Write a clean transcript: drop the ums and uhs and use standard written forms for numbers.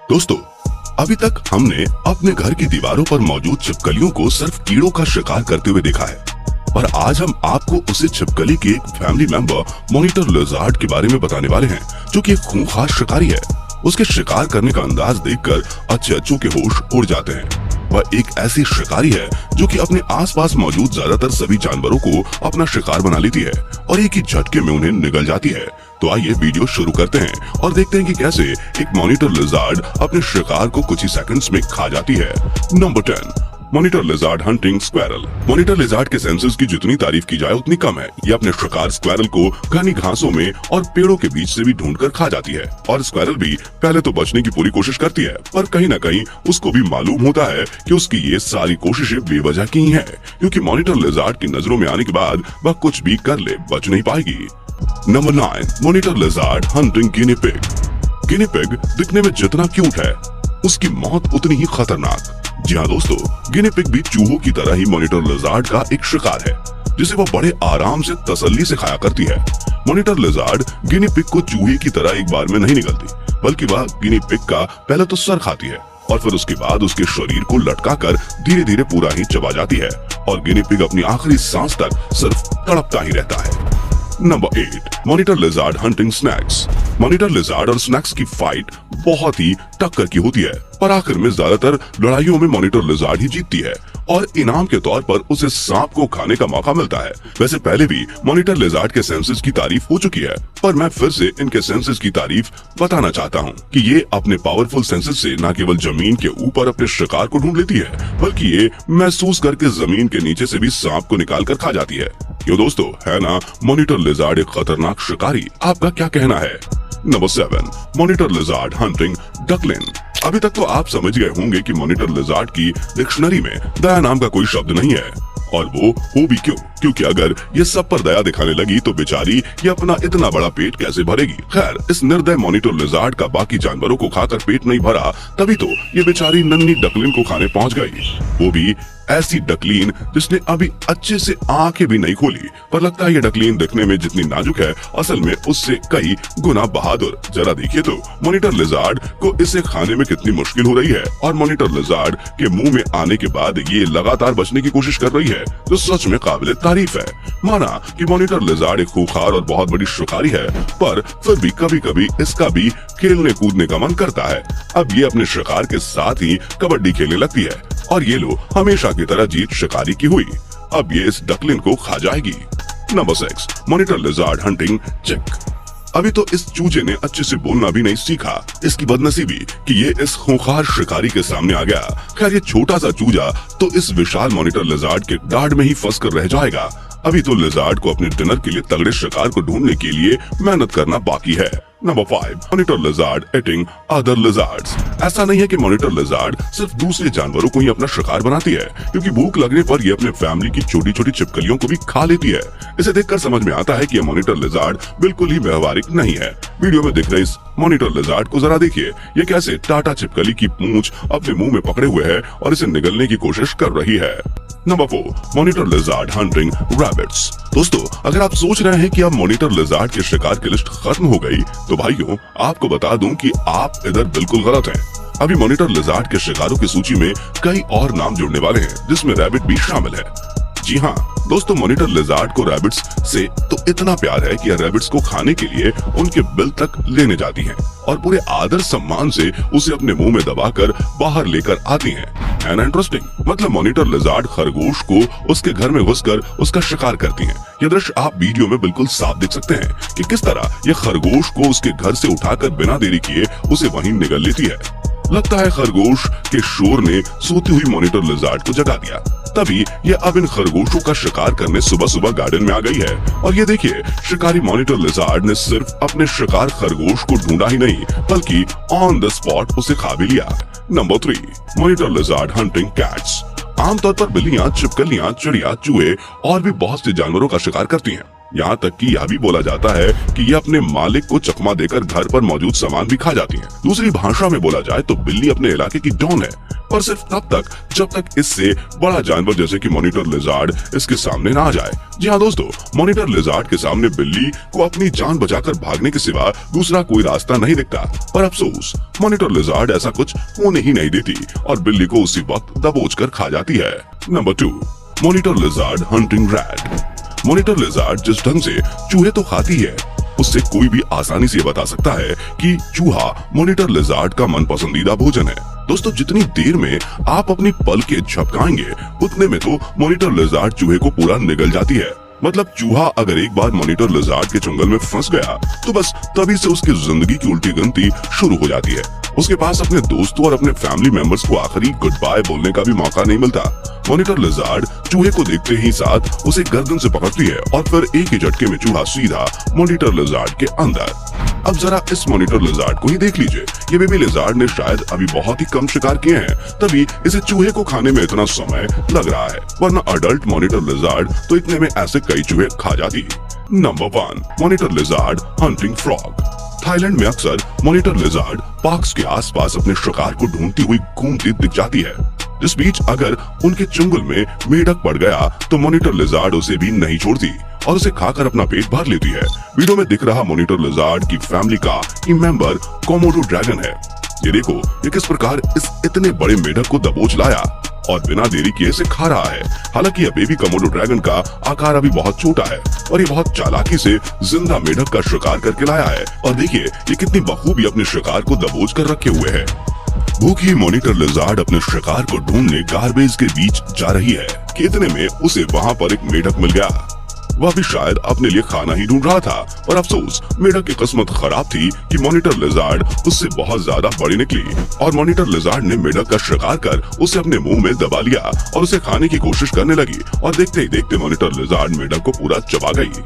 दोस्तों, अभी तक हमने अपने घर की दीवारों पर मौजूद छिपकलियों को सिर्फ कीड़ों का शिकार करते हुए देखा है, और आज हम आपको उसी छिपकली के एक फैमिली मेंबर मॉनिटर लिज़ार्ड के बारे में बताने वाले हैं, जो कि एक खूंखार शिकारी है। उसके शिकार करने का अंदाज देखकर अच्छे के होश उड़ जाते हैं। वह एक ऐसी शिकारी है जो कि अपने आसपास मौजूद ज्यादातर सभी जानवरों को अपना शिकार बना लेती है और एक ही झटके में उन्हें निगल जाती है। तो आइए वीडियो शुरू करते हैं और देखते हैं कि कैसे एक मॉनिटर लिज़ार्ड अपने शिकार को कुछ ही सेकंड्स में खा जाती है। Number 10, monitor lizard hunting squirrel. Monitor lizard के सेंसेस की जितनी तारीफ की जाए उतनी कम है। ये अपने शिकार स्क्वेरल को घनी घासों में और पेड़ों के बीच से भी ढूंढकर खा जाती है, और स्क्वेरल भी पहले तो बचने की पूरी कोशिश करती है, पर कहीं न कहीं उसको भी मालूम होता है कि उसकी ये सारी कोशिशें बेवजह की ही है, क्योंकि मॉनिटर लिज़ार्ड की नजरों में आने के बाद वह कुछ भी कर ले बच नहीं पाएगी। Number 9, monitor lizard hunting guinea pig. Guinea pig दिखने में जितना क्यूट है, उसकी मौत उतनी ही खतरनाक। जी हाँ दोस्तों, गिनी पिग भी चूहों की तरह ही मॉनिटर लिज़ार्ड का एक शिकार है, जिसे वह बड़े आराम से तसल्ली से खाया करती है। मॉनिटर लिज़ार्ड गिनी पिग को चूहे की तरह एक बार में नहीं निगलती, बल्कि वह गिनी पिग का पहले तो सर खाती है और फिर उसके बाद उसके शरीर को लटकाकर धीरे धीरे पूरा ही चबा जाती है, और गिनी पिग अपनी आखिरी सांस तक सिर्फ तड़पता ही रहता है। Number 8, monitor lizard hunting snacks. Monitor lizard और स्नैक्स की फाइट बहुत ही टक्कर की होती है, पर आखिर में ज्यादातर लड़ाइयों में मॉनिटर लिज़ार्ड ही जीतती है और इनाम के तौर पर उसे सांप को खाने का मौका मिलता है। वैसे पहले भी मॉनिटर लिज़ार्ड के सेंसेस की तारीफ हो चुकी है, पर मैं फिर से इनके सेंसेस की तारीफ बताना चाहता हूँ कि ये अपने पावरफुल सेंसेस से न केवल जमीन के ऊपर अपने शिकार को ढूंढ लेती है, बल्कि ये महसूस करके जमीन के नीचे से भी सांप को निकाल कर खा जाती है। क्यों दोस्तों, है ना मॉनिटर लिज़ार्ड एक खतरनाक शिकारी? आपका क्या कहना है? Number 7, monitor lizard hunting duckling. अभी तक तो आप समझ गए होंगे कि मॉनिटर लिज़ार्ड की डिक्शनरी में दया नाम का कोई शब्द नहीं है, और वो हो भी क्यों, क्योंकि अगर ये सब पर दया दिखाने लगी तो बेचारी ये अपना इतना बड़ा पेट कैसे भरेगी। खैर, इस निर्दय मॉनिटर लिज़ार्ड का बाकी जानवरों को खाकर पेट नहीं भरा, तभी तो ये बेचारी नन्ही डकलिन को खाने पहुंच गई, वो भी ऐसी डकलीन जिसने अभी अच्छे से आंखें भी नहीं खोली। पर लगता है ये डकलीन दिखने में जितनी नाजुक है, असल में उससे कई गुना बहादुर। जरा देखिए तो मॉनिटर लिज़ार्ड को इसे खाने में कितनी मुश्किल हो रही है, और मॉनिटर लिज़ार्ड के मुंह में आने के बाद ये लगातार बचने की कोशिश कर रही है, जो सच में काबिल तारीफ है। माना कि मॉनिटर लिज़ार्ड एक खूंखार और बहुत बड़ी शिकारी है, पर फिर भी कभी कभी इसका भी खेलने कूदने का मन करता है। अब ये अपने शिकार के साथ ही कबड्डी खेलने लगती है, और ये लो हमेशा की तरह जीत शिकारी की हुई। अब ये इस डकलिन को खा जाएगी। नंबर 6, मॉनिटर लिज़ार्ड हंटिंग चिक। अभी तो इस चूजे ने अच्छे से बोलना भी नहीं सीखा। इसकी बदनसीबी कि ये इस खूंखार शिकारी के सामने आ गया। खैर, ये छोटा सा चूजा तो इस विशाल मॉनिटर लिज़ार्ड के दाढ़ में ही फंस कर रह जाएगा। अभी तो लिज़ार्ड को अपने डिनर के लिए तगड़े शिकार को ढूंढने के लिए मेहनत करना बाकी है। Number 5, monitor lizard eating other lizards. ऐसा नहीं है कि मॉनिटर लिज़ार्ड सिर्फ दूसरे जानवरों को ही अपना शिकार बनाती है, क्योंकि भूख लगने पर ये अपने फैमिली की छोटी छोटी छिपकलियों को भी खा लेती है। इसे देखकर समझ में आता है कि ये मॉनिटर लिज़ार्ड बिल्कुल ही व्यवहारिक नहीं है। वीडियो में दिख रहे इस मॉनिटर लिज़ार्ड को जरा देखिए, ये कैसे टाटा छिपकली की पूंछ अपने मुंह में पकड़े हुए है और इसे निगलने की कोशिश कर रही है। Number 4, monitor lizard hunting rabbits. दोस्तों, अगर आप सोच रहे हैं कि अब मॉनिटर लिज़ार्ड के शिकार की लिस्ट खत्म हो गई, तो भाइयों आपको बता दूं कि आप इधर बिल्कुल गलत हैं। अभी मॉनिटर लिज़ार्ड के शिकारों की सूची में कई और नाम जुड़ने वाले हैं, जिसमें रैबिट भी शामिल है। जी हाँ दोस्तों, मॉनिटर लिज़ार्ड को रैबिट्स से तो इतना प्यार है कि रैबिट्स को खाने के लिए उनके बिल तक लेने जाती हैं, और पूरे आदर सम्मान से उसे अपने मुंह में दबाकर बाहर लेकर आती हैं। एंड इंटरेस्टिंग, मतलब मॉनिटर लिज़ार्ड खरगोश को उसके घर में घुसकर उसका शिकार करती हैं। ये दृश्य आप वीडियो में बिल्कुल साफ देख सकते हैं कि किस तरह ये खरगोश को उसके घर से उठाकर बिना देरी किए उसे वहीं निगल लेती है। लगता है खरगोश के शोर ने सोती हुई मॉनिटर लिज़ार्ड को जगा दिया, तभी ये अब इन खरगोशों का शिकार करने सुबह सुबह गार्डन में आ गई है। और ये देखिए, शिकारी मॉनिटर लिज़ार्ड ने सिर्फ अपने शिकार खरगोश को ढूंढा ही नहीं, बल्कि ऑन द स्पॉट उसे खा भी लिया। Number 3, monitor lizard hunting cats. आमतौर पर बिल्लियां, छिपकलियां, चिड़िया, चूहे और भी बहुत से जानवरों का शिकार करती हैं, यहाँ तक कि यह भी बोला जाता है कि ये अपने मालिक को चकमा देकर घर पर मौजूद सामान भी खा जाती हैं। दूसरी भाषा में बोला जाए तो बिल्ली अपने इलाके की डॉन है, पर सिर्फ तब तक जब तक इससे बड़ा जानवर जैसे कि मॉनिटर लिजार्ड इसके सामने ना आ जाए। जी हाँ दोस्तों, मॉनिटर लिजार्ड के सामने बिल्ली को अपनी जान बचाकर भागने के सिवा दूसरा कोई रास्ता नहीं दिखता। पर अफसोस, मॉनिटर लिजार्ड ऐसा कुछ होने ही नहीं देती और बिल्ली को उसी वक्त दबोचकर खा जाती है। Number 2, monitor lizard hunting rat. Monitor lizard जिस ढंग से चूहे तो खाती है, उससे कोई भी आसानी से बता सकता है कि चूहा मॉनिटर लिजार्ड का मनपसंदीदा भोजन है। दोस्तों, जितनी देर में आप अपनी पलकें झपकाएंगे उतने में तो मॉनिटर लिजार्ड चूहे को पूरा निगल जाती है। मतलब चूहा अगर एक बार मॉनिटर लिजार्ड के चुंगल में फंस गया तो बस तभी से उसकी जिंदगी की उल्टी गिनती शुरू हो जाती है। उसके पास अपने दोस्तों और अपने फैमिली मेंबर्स को आखिरी गुड बाय बोलने का भी मौका नहीं मिलता। मॉनिटर लिजार्ड चूहे को देखते ही साथ उसे गर्दन से पकड़ती है और फिर एक ही झटके में चूहा सीधा मॉनिटर लिजार्ड के अंदर। अब जरा इस मॉनिटर लिजार्ड को ही देख लीजिए। ये बेबी लिजार्ड ने शायद अभी बहुत ही कम शिकार किए हैं, तभी इसे चूहे को खाने में इतना समय लग रहा है, वरना अडल्ट मॉनिटर लिजार्ड तो इतने में ऐसे कई चूहे खा जाती। Number 1, monitor lizard hunting frog. Thailand में अक्सर मॉनिटर लिजार्ड पार्क्स के आसपास अपने शिकार को ढूंढती हुई घूमती दिख जाती है। इस बीच अगर उनके चुंगल में मेढक पड़ गया तो मॉनिटर लिजार्ड उसे भी नहीं छोड़ती और उसे खाकर अपना पेट भर लेती है। वीडियो में दिख रहा मॉनिटर लिजार्ड की फैमिली का मेंबर कोमोडो ड्रैगन है। ये देखो ये किस प्रकार इस इतने बड़े मेढक को दबोच लाया और बिना देरी किए इसे खा रहा है। हालांकि यह बेबी कोमोडो ड्रैगन का आकार अभी बहुत छोटा है और ये बहुत चालाकी से जिंदा मेढक का शिकार करके लाया है। और देखिए ये कितनी बखूबी अपने शिकार को दबोच कर रखे हुए है। भूखी मॉनिटर लिजार्ड अपने शिकार को ढूंढने गार्बेज के बीच जा रही है कि इतने में उसे वहाँ पर एक मेढक मिल गया। वह भी शायद अपने लिए खाना ही ढूंढ रहा था, पर अफसोस मेढक की किस्मत खराब थी कि मॉनिटर लिजार्ड उससे बहुत ज्यादा बड़ी निकली और मॉनिटर लिजार्ड ने मेढक का शिकार कर उसे अपने मुंह में दबा लिया और उसे खाने की कोशिश करने लगी और देखते ही देखते मॉनिटर लिजार्ड मेढक को पूरा चबा गई।